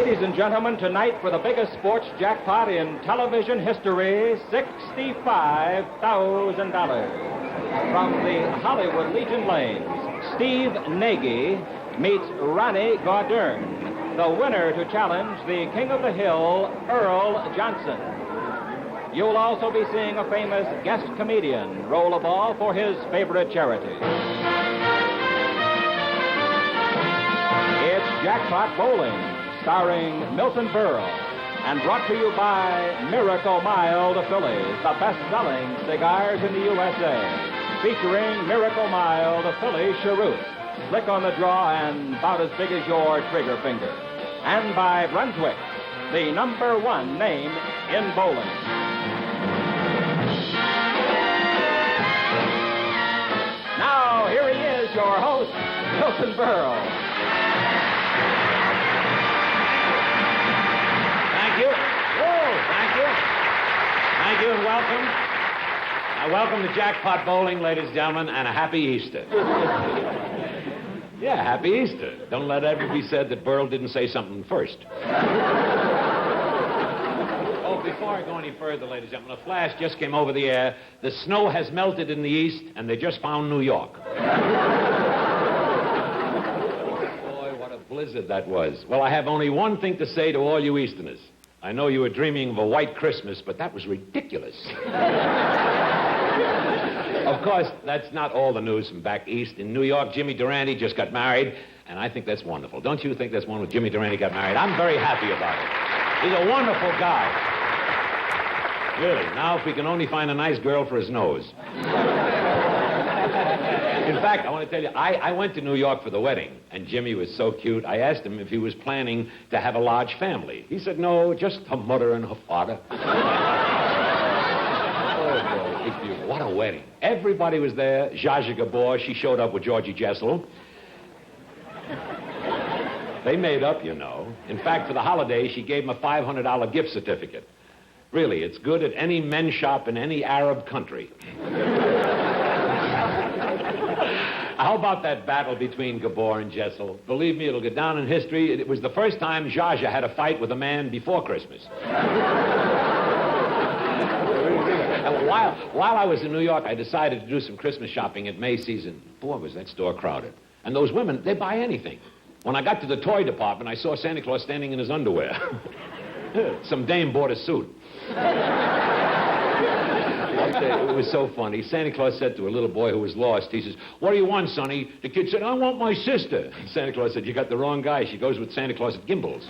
Ladies and gentlemen, tonight for the biggest sports jackpot in television history, $65,000. From the Hollywood Legion Lanes, Steve Nagy meets Ronnie Gaudern, the winner to challenge the King of the Hill, Earl Johnson. You'll also be seeing a famous guest comedian roll a ball for his favorite charity. It's Jackpot Bowling, starring Milton Berle, and brought to you by Miracle Mild Phillies, the best-selling cigars in the USA, featuring Miracle Mild Philly cheroots, slick on the draw and about as big as your trigger finger. And by Brunswick, the #1 name in bowling. Now, here he is, your host, Milton Berle. Thank you. Whoa, thank you. Thank you and welcome. Welcome to Jackpot Bowling, ladies and gentlemen, and a happy Easter. Yeah, happy Easter. Don't let ever be said that Berle didn't say something first. Oh, before I go any further, ladies and gentlemen, a flash just came over the air. The snow has melted in the east, and they just found New York. Boy, what a blizzard that was. Well, I have only one thing to say to all you Easterners. I know you were dreaming of a white Christmas, but that was ridiculous. Of course, that's not all the news from back east. In New York, Jimmy Durante just got married, and I think that's wonderful. Don't you think that's wonderful? Jimmy Durante got married. I'm very happy about it. He's a wonderful guy. Really. Now, if we can only find a nice girl for his nose. In fact, I want to tell you, I went to New York for the wedding, and Jimmy was so cute. I asked him if he was planning to have a large family. He said, no, just her mother and her father. What a wedding. Everybody was there. Zsa Zsa Gabor, she showed up with Georgie Jessel. They made up, you know. In fact, for the holiday, she gave him a $500 gift certificate. Really, it's good at any men's shop in any Arab country. How about that battle between Gabor and Jessel? Believe me, it'll go down in history. It was the first time Zsa Zsa had a fight with a man before Christmas. While I was in New York, I decided to do some Christmas shopping at Macy's, and boy, was that store crowded. And those women, they buy anything. When I got to the toy department, I saw Santa Claus standing in his underwear. Some dame bought a suit. It was so funny. Santa Claus said to a little boy who was lost, he says, what do you want, Sonny? The kid said, I want my sister. Santa Claus said, you got the wrong guy. She goes with Santa Claus at Gimbals.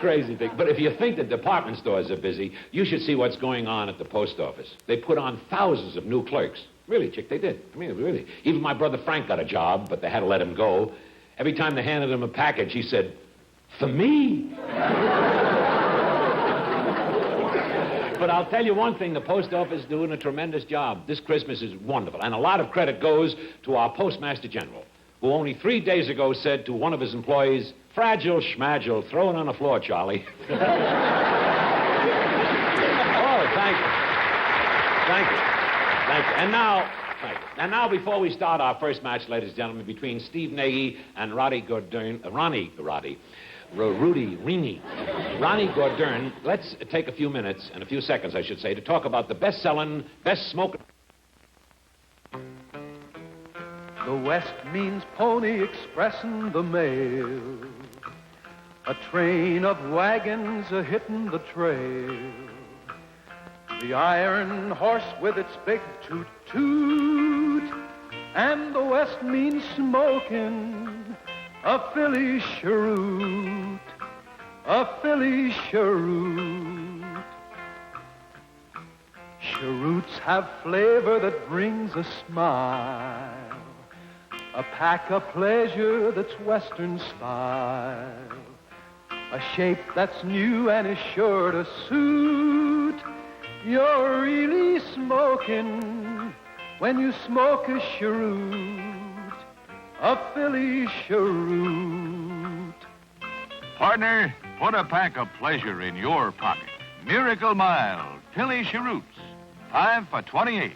Crazy thing. But if you think the department stores are busy, you should see what's going on at the post office. They put on thousands of new clerks. Really, Chick, they did. I mean, really. Even my brother Frank got a job, but they had to let him go. Every time they handed him a package, he said, for me? But I'll tell you one thing, the post office is doing a tremendous job. This Christmas is wonderful, and a lot of credit goes to our Postmaster General, who only 3 days ago said to one of his employees, fragile schmagile, throw it on the floor, Charlie. Oh, thank you. Thank you. Thank you. And now, before we start our first match, ladies and gentlemen, between Steve Nagy and Ronnie Gaudern, let's take a few minutes, and a few seconds, I should say, to talk about the best-selling, best-smoking... The West means Pony Expressin' the mail. A train of wagons a-hittin' the trail. The iron horse with its big toot-toot. And the West means smoking a Philly cheroot. A Philly cheroot. Cheroots have flavor that brings a smile. A pack of pleasure that's Western style. A shape that's new and is sure to suit. You're really smoking when you smoke a cheroot. A Philly cheroot. Partner, put a pack of pleasure in your pocket. Miracle Mild Philly cheroots. 5 for $28.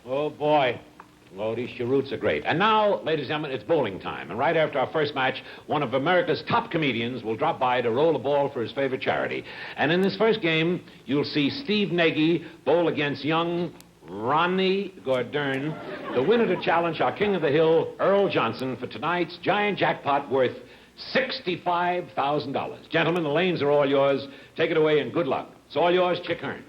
Oh, boy. Oh, these cheroots are great. And now, ladies and gentlemen, it's bowling time. And right after our first match, one of America's top comedians will drop by to roll a ball for his favorite charity. And in this first game, you'll see Steve Nagy bowl against young Ronnie Gordern, the winner to challenge our King of the Hill, Earl Johnson, for tonight's giant jackpot worth $65,000. Gentlemen, the lanes are all yours. Take it away and good luck. It's all yours, Chick Hearn.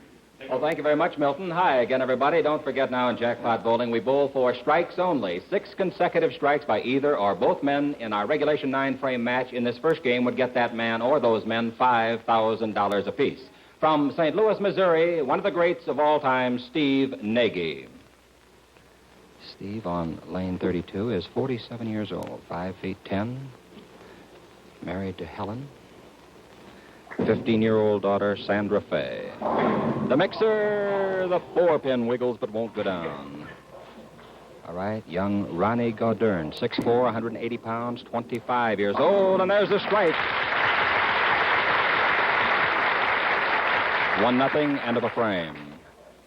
Well, thank you very much, Milton. Hi again, everybody. Don't forget now in jackpot bowling, we bowl for strikes only. 6 consecutive strikes by either or both men in our regulation 9-frame match in this first game would get that man or those men $5,000 apiece. From St. Louis, Missouri, one of the greats of all time, Steve Nagy. Steve on lane 32 is 47 years old, 5 feet 10, married to Helen. 15-year-old daughter, Sandra Fay. The mixer, the 4-pin wiggles but won't go down. All right, young Ronnie Gordern, 6'4", 180 pounds, 25 years old, and there's the strike. 1-0, end of a frame.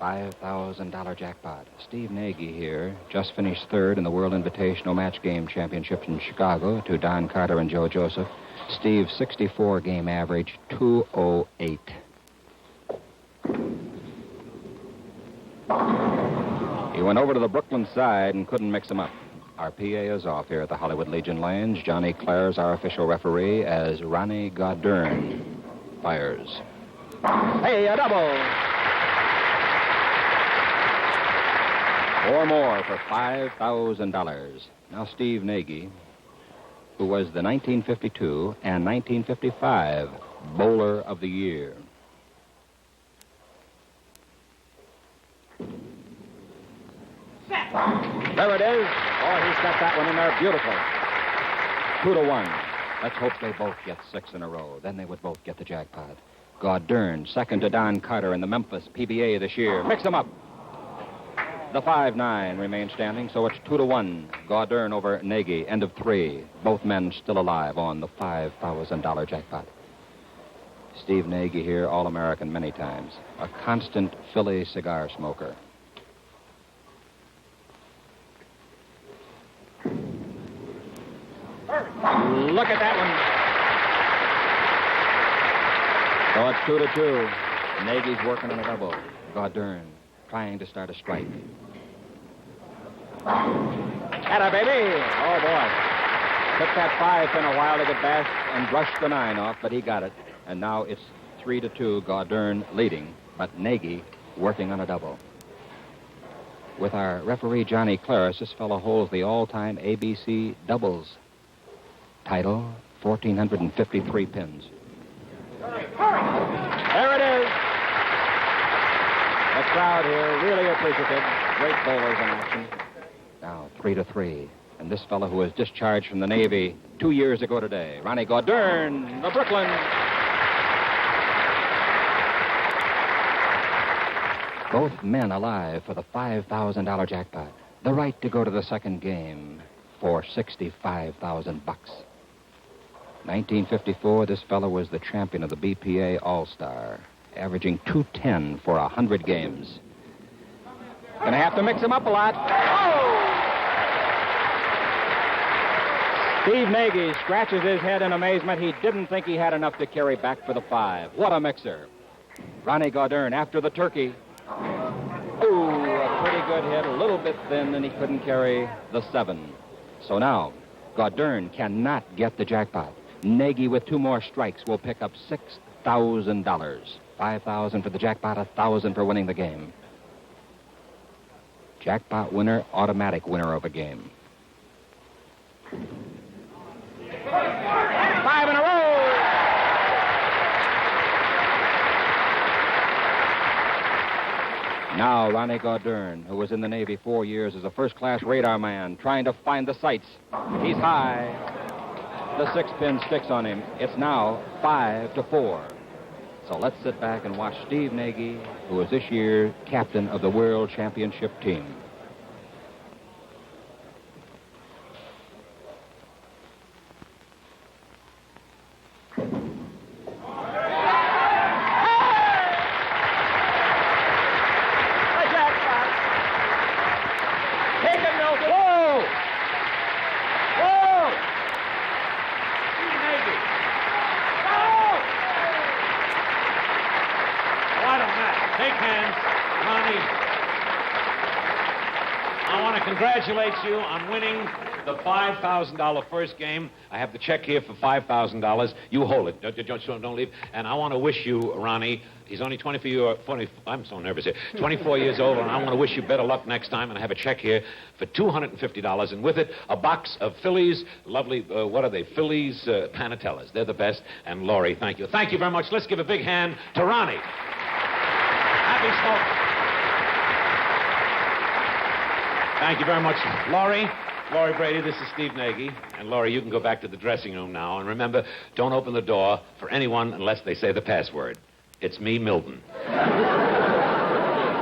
$5,000 jackpot. Steve Nagy here just finished third in the World Invitational Match Game Championship in Chicago to Don Carter and Joe Joseph. Steve's 64 game average, 208. He went over to the Brooklyn side and couldn't mix them up. Our PA is off here at the Hollywood Legion Lanes. Johnny Clare's our official referee as Ronnie Gordern fires. Hey, a double! 4 more for $5,000. Now Steve Nagy, who was the 1952 and 1955 Bowler of the Year. There it is. Oh, he's got that one in there beautifully. 2-1. Let's hope they both get 6 in a row. Then they would both get the jackpot. Gordern, second to Don Carter in the Memphis PBA this year. Mix them up. The 5-9 remains standing, so it's 2-1. Gordern over Nagy, end of 3. Both men still alive on the $5,000 jackpot. Steve Nagy here, All-American many times. A constant Philly cigar smoker. Look at that one. So it's 2-2. Nagy's working on a double. Gordern trying to start a strike. Atta, baby! Oh, boy. Took that 5-pin a while to get bashed and brushed the 9 off, but he got it. And now it's 3-2, Gordern leading, but Nagy working on a double. With our referee, Johnny Claris, this fellow holds the all-time ABC doubles title, 1,453 pins. There it is. The crowd here really appreciative. Great bowlers in action. Now 3-3. And this fellow who was discharged from the Navy 2 years ago today, Ronnie Gordern, the Brooklyn. Both men alive for the $5,000 jackpot. The right to go to the second game for $65,000. 1954, this fellow was the champion of the BPA All-Star, averaging 210 for 100 games. Gonna have to mix him up a lot. Oh! Steve Nagy scratches his head in amazement. He didn't think he had enough to carry back for the 5. What a mixer. Ronnie Gordern after the turkey. Ooh, a pretty good hit, a little bit thin, and he couldn't carry the 7. So now, Gordern cannot get the jackpot. Nagy with 2 more strikes will pick up $6,000. $5,000 for the jackpot, $1,000 for winning the game. Jackpot winner, automatic winner of a game. 5 in a row! Now, Ronnie Gordern, who was in the Navy 4 years as a first-class radar man, trying to find the sights. He's high. The 6-pin sticks on him. It's now 5-4. So let's sit back and watch Steve Nagy, who is this year captain of the World Championship team. Take him, no congratulate you on winning the $5,000 first game. I have the check here for $5,000. You hold it. Don't leave. And I want to wish you, Ronnie, he's only 20, I'm so nervous here, 24 years old, and I want to wish you better luck next time. And I have a check here for $250, and with it, a box of Phillies, lovely, what are they? Phillies Panatellas. They're the best. And Laurie, thank you. Thank you very much. Let's give a big hand to Ronnie. Happy smoking. Thank you very much, Laurie. Laurie Brady, this is Steve Nagy. And Laurie, you can go back to the dressing room now. And remember, don't open the door for anyone unless they say the password. It's me, Milton.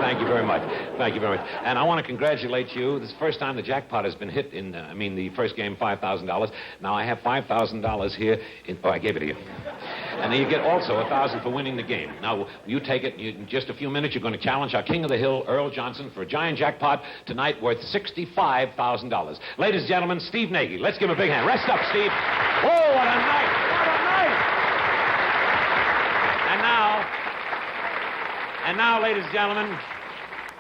Thank you very much. Thank you very much. And I want to congratulate you. This is the first time the jackpot has been hit in, the first game, $5,000. Now I have $5,000 here. I gave it to you. And then you get also $1,000 for winning the game. Now, you take it. In just a few minutes, you're going to challenge our King of the Hill, Earl Johnson, for a giant jackpot tonight worth $65,000. Ladies and gentlemen, Steve Nagy. Let's give him a big hand. Rest up, Steve. Oh, what a night. What a night. And now, ladies and gentlemen,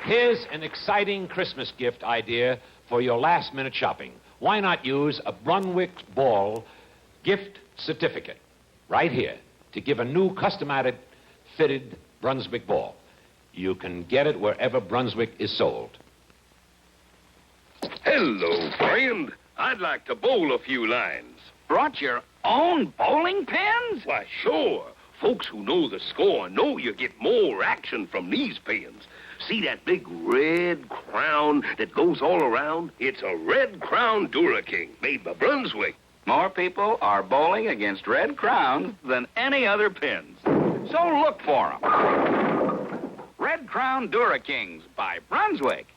here's an exciting Christmas gift idea for your last-minute shopping. Why not use a Brunswick Ball gift certificate right here to give a new custom-added fitted Brunswick ball? You can get it wherever Brunswick is sold. Hello, friend. I'd like to bowl a few lines. Brought your own bowling pins? Why, sure. Folks who know the score know you get more action from these pins. See that big red crown that goes all around? It's a Red Crown Dura-King made by Brunswick. More people are bowling against red crowns than any other pins. So look for them. Red Crown Dura-Kings by Brunswick.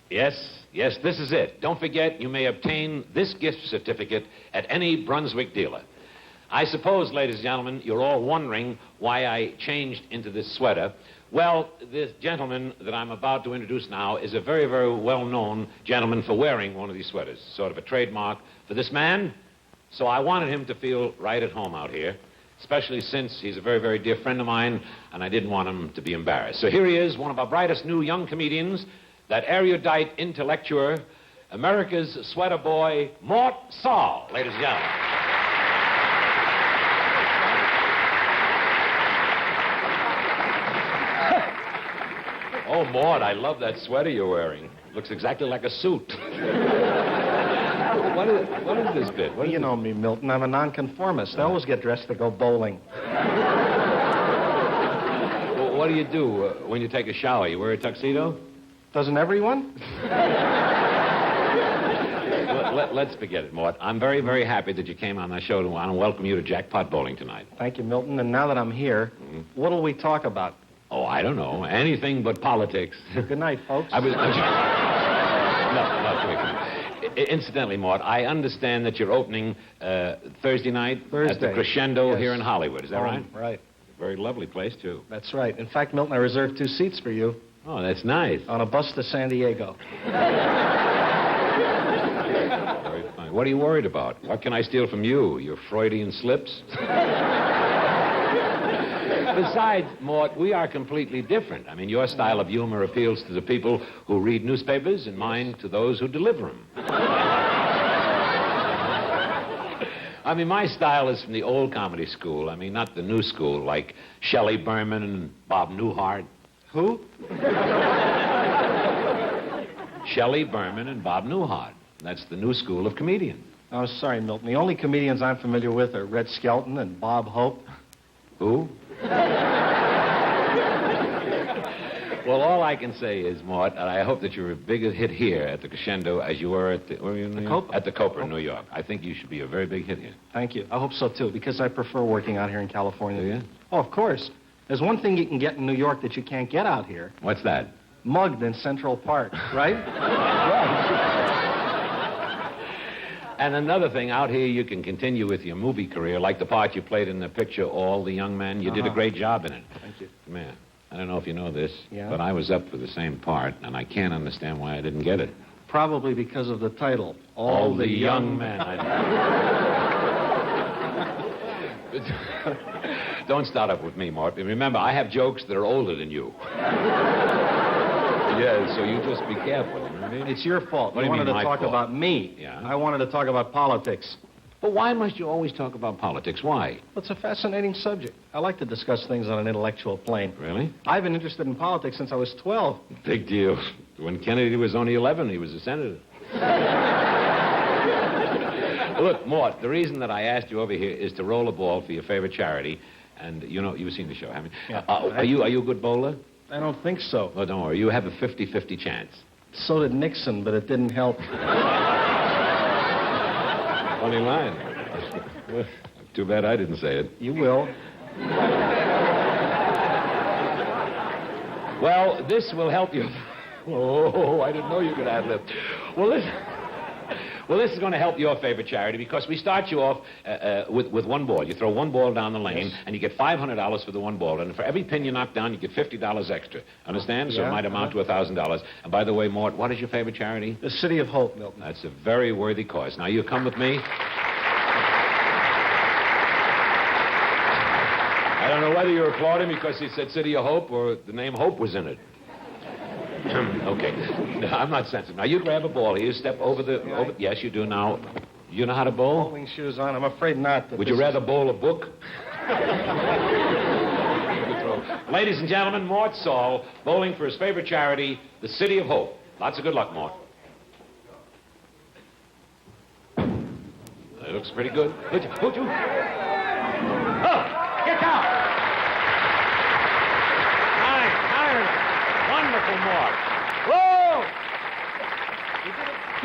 Yes, this is it. Don't forget, you may obtain this gift certificate at any Brunswick dealer. I suppose, ladies and gentlemen, you're all wondering why I changed into this sweater. Well, this gentleman that I'm about to introduce now is a very, very well-known gentleman for wearing one of these sweaters, sort of a trademark for this man. So I wanted him to feel right at home out here, especially since he's a very, very dear friend of mine, and I didn't want him to be embarrassed. So here he is, one of our brightest new young comedians, that erudite intellectual, America's sweater boy, Mort Saul, ladies and gentlemen. Oh, Mort, I love that sweater you're wearing. Looks exactly like a suit. What is this bit? You know me, Milton. I'm a nonconformist. I always get dressed to go bowling. Well, what do you do when you take a shower? You wear a tuxedo? Doesn't everyone? Let's forget it, Mort. I'm very, very happy that you came on my show and I want to welcome you to Jackpot Bowling tonight. Thank you, Milton. And now that I'm here, what'll we talk about? Oh, I don't know. Anything but politics. Good night, folks. No, incidentally, Mort, I understand that you're opening Thursday night at the Crescendo here in Hollywood. Is that right? Right. Very lovely place, too. That's right. In fact, Milton, I reserved 2 seats for you. Oh, that's nice. On a bus to San Diego. Very fine. What are you worried about? What can I steal from you? Your Freudian slips? Besides, Mort, we are completely different. I mean, your style of humor appeals to the people who read newspapers and mine to those who deliver them. I mean, my style is from the old comedy school. I mean, not the new school, like Shelley Berman and Bob Newhart. Who? Shelley Berman and Bob Newhart. That's the new school of comedian. Oh, sorry, Milton. The only comedians I'm familiar with are Red Skelton and Bob Hope. Who? Well, all I can say is, Mort, and I hope that you're a bigger hit here at the Crescendo as you were at the... Where were you in New York? At the Copa in New York. I think you should be a very big hit here. Thank you. I hope so, too, because I prefer working out here in California. Do you? Oh, of course. There's one thing you can get in New York that you can't get out here. What's that? Mugged in Central Park, right? Right. And another thing, out here you can continue with your movie career, like the part you played in the picture All the Young Men. You did a great job in it. Thank you. Man, I don't know if you know this, Yeah? but I was up for the same part, and I can't understand why I didn't get it. Probably because of the title. All the Young Men. Don't start up with me, Mort. Remember, I have jokes that are older than you. Yeah, so you just be careful, you know what I mean? It's your fault. What do You you wanted mean, to my talk fault? about me. Yeah? I wanted to talk about politics. But why must you always talk about politics? Why? It's a fascinating subject. I like to discuss things on an intellectual plane. Really? I've been interested in politics since I was 12. Big deal. When Kennedy was only 11, he was a senator. Look, Mort, the reason that I asked you over here is to roll a ball for your favorite charity. And, you know, you've seen the show, haven't you? Yeah. Are you a good bowler? I don't think so. Oh, don't worry. You have a 50-50 chance. So did Nixon, but it didn't help. Funny line. Too bad I didn't say it. You will. Well, this will help you. Oh, I didn't know you could ad lib. Well, this is going to help your favorite charity because we start you off with one ball. You throw one ball down the lane, Yes. and you get $500 for the one ball. And for every pin you knock down, you get $50 extra. Understand? So Yeah, it might amount to $1,000. And by the way, Mort, what is your favorite charity? The City of Hope, Milton. That's a very worthy cause. Now, you come with me. I don't know whether you're applauding because he said City of Hope or the name Hope was in it. Okay. No, I'm not sensitive. Now, you grab a ball here, step over the... Yes, you do now. You know how to bowl? Bowling shoes on. I'm afraid not. Would you rather bowl a book? Ladies and gentlemen, Mort Saul, bowling for his favorite charity, the City of Hope. Lots of good luck, Mort. It looks pretty good. Would you? Oh, get down! Iron. Wonderful, Mort. Whoa!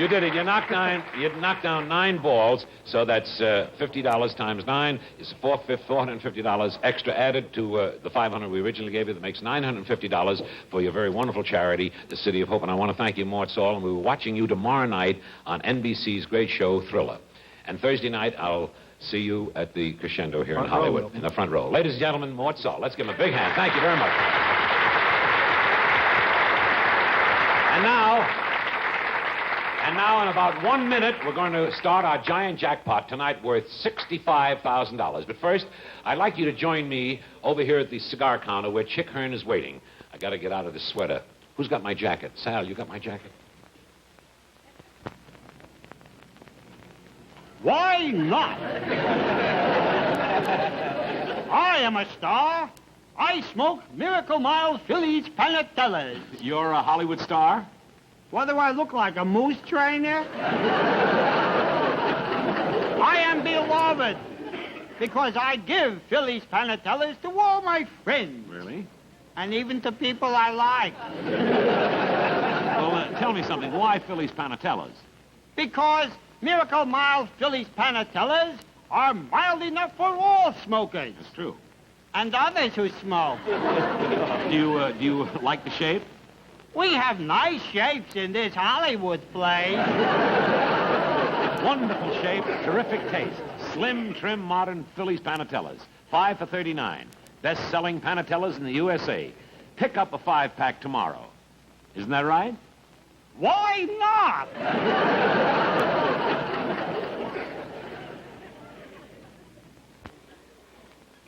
You did it. You knocked down 9 balls, so that's $50 times 9 is $450 extra added to the $500 we originally gave you. That makes $950 for your very wonderful charity, the City of Hope. And I want to thank you, Mort Saul, and we're watching you tomorrow night on NBC's great show, Thriller. And Thursday night, I'll see you at the Crescendo here in Hollywood, in the front row. Ladies and gentlemen, Mort Saul. Let's give him a big hand. Thank you very much. And now, in about 1 minute, we're going to start our giant jackpot tonight worth $65,000. But first, I'd like you to join me over here at the cigar counter where Chick Hearn is waiting. I got to get out of this sweater. Who's got my jacket? Sal, you got my jacket? Why not? I am a star. I smoke Miracle Mile Phillies Panatellas. You're a Hollywood star? What do I look like, a moose trainer? I am beloved because I give Phillies Panatellas to all my friends. Really? And even to people I like. Well, tell me something. Why Phillies Panatellas? Because Miracle Mile Phillies Panatellas are mild enough for all smokers. That's true. And others who smoke. Do you like the shape? We have nice shapes in this Hollywood place. Wonderful shape, terrific taste. Slim, trim, modern Phillies Panatellas. 5 for $39. Best-selling Panatellas in the USA. Pick up a 5-pack tomorrow. Isn't that right? Why not?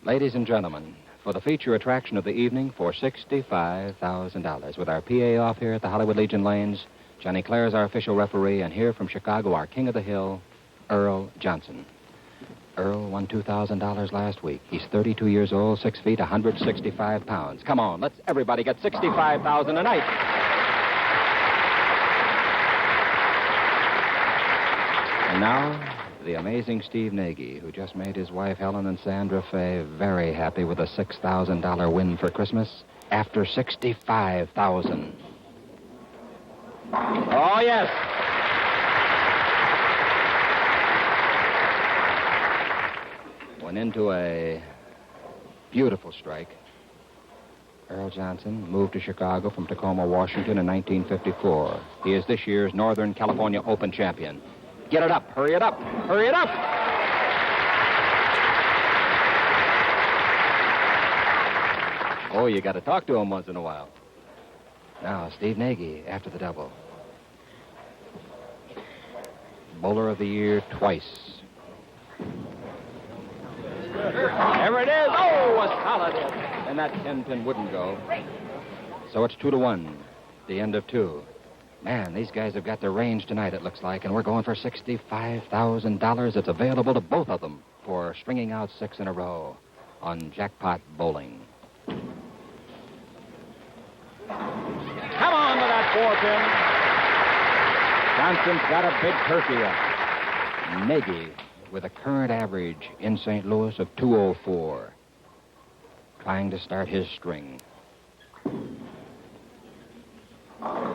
Ladies and gentlemen, for the feature attraction of the evening for $65,000. With our PA off here at the Hollywood Legion Lanes, Johnny Clare is our official referee, and here from Chicago, our king of the hill, Earl Johnson. Earl won $2,000 last week. He's 32 years old, 6 feet, 165 pounds. Come on, let's everybody get $65,000 a night. And now, the amazing Steve Nagy, who just made his wife Helen and Sandra Fay very happy with a $6,000 win for Christmas after $65,000. Oh, yes. Went into a beautiful strike. Earl Johnson moved to Chicago from Tacoma, Washington in 1954. He is this year's Northern California Open champion. Get it up. Hurry it up. Hurry it up. Oh, you got to talk to him once in a while. Now, Steve Nagy after the double. Bowler of the year twice. There it is. Oh, a solid hit. And that 10-pin wouldn't go. So it's 2-1. The end of 2. Man, these guys have got their range tonight, it looks like, and we're going for $65,000. It's available to both of them for stringing out 6 in a row on Jackpot Bowling. Come on with that 4-pin. Johnson's got a big turkey up. Nagy with a current average in St. Louis of 204. Trying to start his string.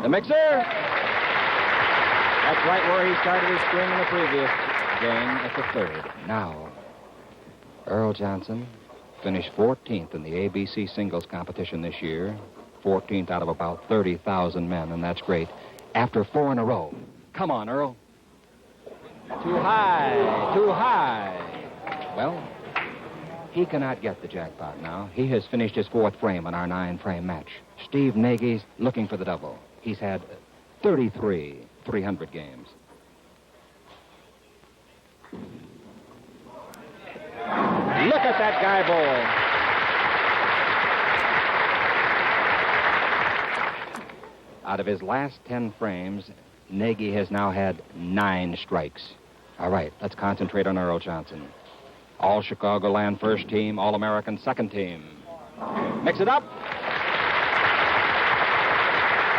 The mixer! That's right where he started his string in the previous game at the 3rd. Now, Earl Johnson finished 14th in the ABC singles competition this year. 14th out of about 30,000 men, and that's great. After 4 in a row. Come on, Earl. Too high, too high. Well, he cannot get the jackpot now. He has finished his 4th frame in our 9-frame match. Steve Nagy's looking for the double. He's had 33 300 games. Look at that guy bowl. Out of his last 10 frames, Nagy has now had 9 strikes. All right, let's concentrate on Earl Johnson. All Chicagoland first team, All-American second team. Mix it up.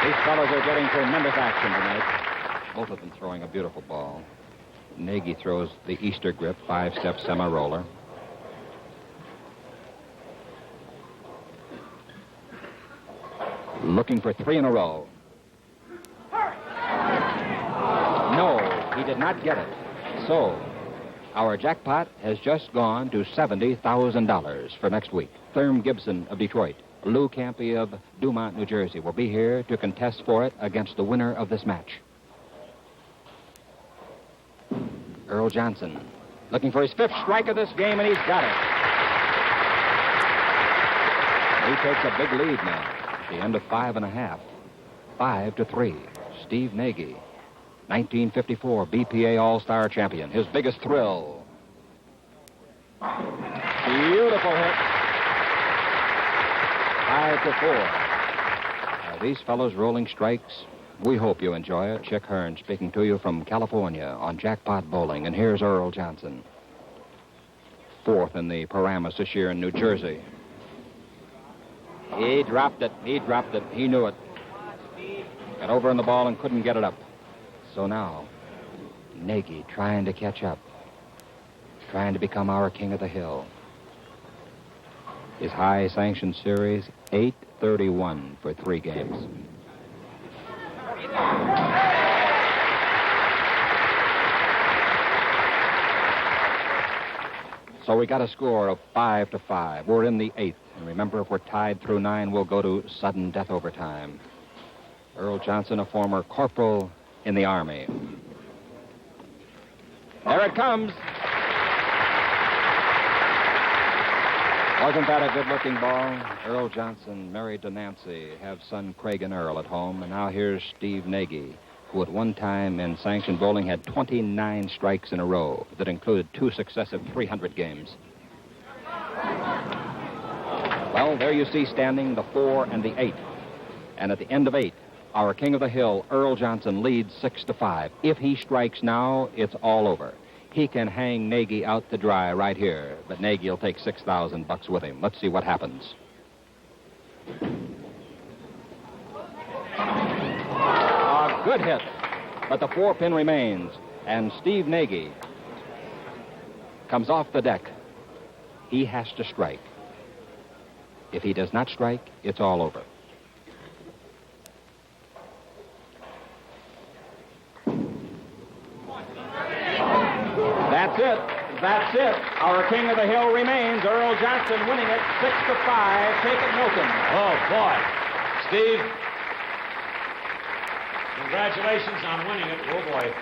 These fellows are getting tremendous action tonight. Both of them throwing a beautiful ball. Nagy throws the Easter grip, 5-step semi-roller. Looking for 3 in a row. No, he did not get it. So, our jackpot has just gone to $70,000 for next week. Thurm Gibson of Detroit, Lou Campy of Dumont, New Jersey, will be here to contest for it against the winner of this match. Earl Johnson, looking for his 5th strike of this game, and he's got it. He takes a big lead now. At the end of 5.5. 5-3. Steve Nagy, 1954 BPA All-Star champion. His biggest thrill. Beautiful hit. 5-4. These fellows rolling strikes. We hope you enjoy it. Chick Hearn speaking to you from California on Jackpot Bowling. And here's Earl Johnson. 4th in the Paramus this year in New Jersey. He dropped it. He dropped it. He knew it. Got over on the ball and couldn't get it up. So now, Nagy trying to catch up. Trying to become our king of the hill. His high sanctioned series, 831 for 3 games. So we got a score of 5-5. We're in the 8th. And remember, if we're tied through 9, we'll go to sudden death overtime. Earl Johnson, a former corporal in the Army. There it comes. Wasn't that a good-looking ball? Earl Johnson, married to Nancy, have son Craig and Earl at home. And now here's Steve Nagy, who at one time in sanctioned bowling had 29 strikes in a row that included 2 successive 300 games. Well, there you see standing the 4 and the 8. And at the end of 8, our king of the hill, Earl Johnson, leads 6-5. If he strikes now, it's all over. He can hang Nagy out to dry right here, but Nagy will take $6,000 with him. Let's see what happens. A good hit, but the 4-pin remains, and Steve Nagy comes off the deck. He has to strike. If he does not strike, it's all over. That's it. That's it. Our king of the hill remains. Earl Johnson winning it 6-5. Take it, Milton. Oh, boy. Steve, congratulations on winning it. Oh, boy.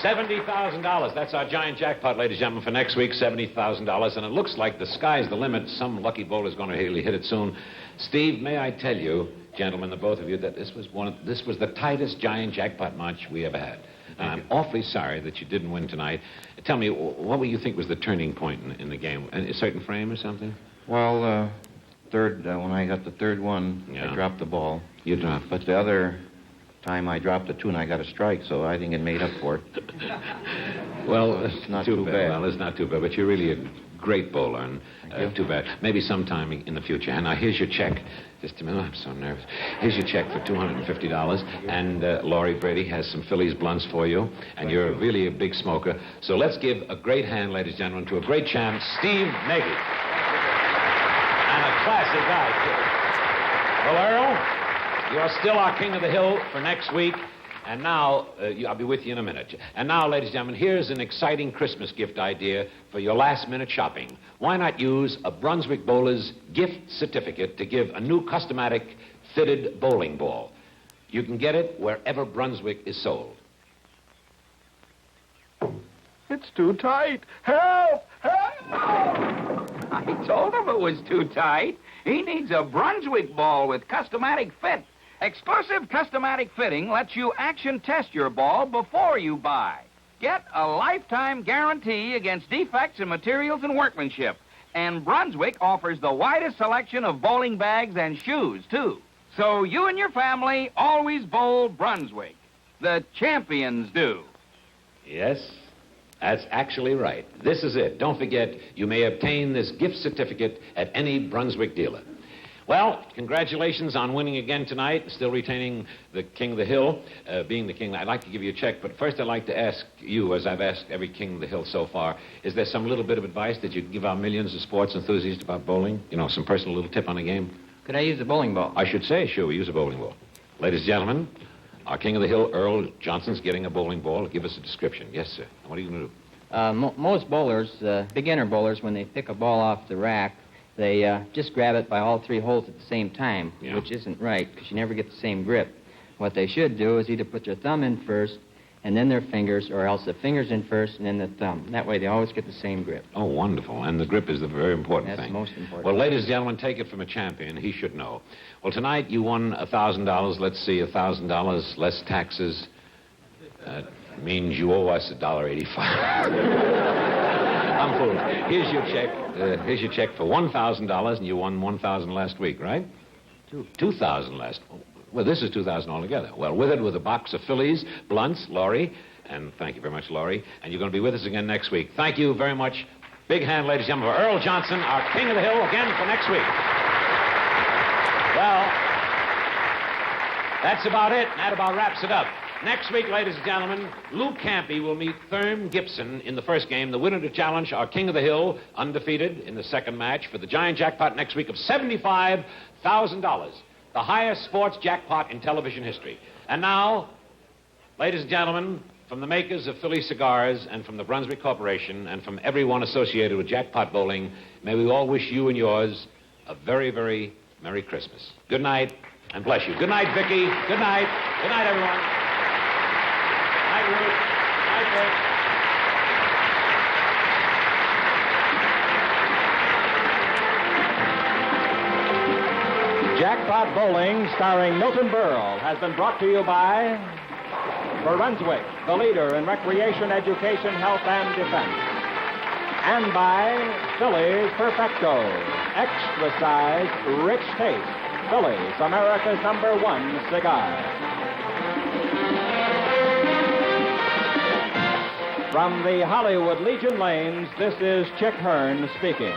$70,000. That's our giant jackpot, ladies and gentlemen, for next week, $70,000. And it looks like the sky's the limit. Some lucky bowler's going to really hit it soon. Steve, may I tell you, gentlemen, the both of you, that this was the tightest giant jackpot match we ever had. And I'm awfully sorry that you didn't win tonight. Tell me, what would you think was the turning point in the game? A certain frame or something? Well, third, when I got the third one, Yeah. I dropped the ball. You dropped. But the other time I dropped a tune, I got a strike, so I think it made up for it. Well, it's not too bad. Well, it's not too bad, but you're really a great bowler, and too bad. Maybe sometime in the future. And now here's your check. Just a minute, I'm so nervous. Here's your check for $250, and Laurie Brady has some Phillies blunts for you, and you're really a big smoker. So let's give a great hand, ladies and gentlemen, to a great champ, Steve Nagy. And a classy guy, too. Well, Earl, you're still our king of the hill for next week. And now, I'll be with you in a minute. And now, ladies and gentlemen, here's an exciting Christmas gift idea for your last-minute shopping. Why not use a Brunswick Bowler's gift certificate to give a new customatic fitted bowling ball? You can get it wherever Brunswick is sold. It's too tight. Help! Help! I told him it was too tight. He needs a Brunswick ball with customatic fit. Exclusive customatic fitting lets you action test your ball before you buy. Get a lifetime guarantee against defects in materials and workmanship. And Brunswick offers the widest selection of bowling bags and shoes, too. So you and your family always bowl Brunswick. The champions do. Yes, that's actually right. This is it. Don't forget, you may obtain this gift certificate at any Brunswick dealer. Well, congratulations on winning again tonight, still retaining the King of the Hill, being the king. I'd like to give you a check, but first I'd like to ask you, as I've asked every King of the Hill so far, is there some little bit of advice that you can give our millions of sports enthusiasts about bowling? You know, some personal little tip on the game? Could I use a bowling ball? I should say, sure, we use a bowling ball. Ladies and gentlemen, our King of the Hill, Earl Johnson's getting a bowling ball. Give us a description. Yes, sir. What are you going to do? Most bowlers, beginner bowlers, when they pick a ball off the rack, they just grab it by all three holes at the same time, which isn't right, because you never get the same grip. What they should do is either put their thumb in first, and then their fingers, or else the fingers in first, and then the thumb. That way they always get the same grip. Oh, wonderful. And the grip is the very important thing. That's the most important. Well, ladies and gentlemen, take it from a champion. He should know. Well, tonight you won $1,000. Let's see, $1,000 less taxes. Means you owe us $1.85. I'm fooling. Here's your check. Here's your check for $1,000, and you won $1,000 last week, right? $2,000 last. Well, this is $2,000 altogether. Well, with it, with a box of Phillies, blunts, Laurie, and thank you very much, Laurie. And you're going to be with us again next week. Thank you very much. Big hand, ladies and gentlemen, for Earl Johnson, our King of the Hill, again for next week. Well, that's about it. That about wraps it up. Next week, ladies and gentlemen, Lou Campy will meet Thurm Gibson in the first game. The winner to challenge our King of the Hill, undefeated in the second match, for the giant jackpot next week of $75,000. The highest sports jackpot in television history. And now, ladies and gentlemen, from the makers of Philly cigars and from the Brunswick Corporation and from everyone associated with jackpot bowling, may we all wish you and yours a very, very Merry Christmas. Good night, and bless you. Good night, Vicki. Good night. Good night, everyone. Night, Ruth. Night, Vic. Jackpot Bowling, starring Milton Berle, has been brought to you by Brunswick, the leader in recreation, education, health, and defense. And by Phillies Perfecto, extra size, rich taste. Phillies, America's #1 cigar. From the Hollywood Legion Lanes, this is Chick Hearn speaking.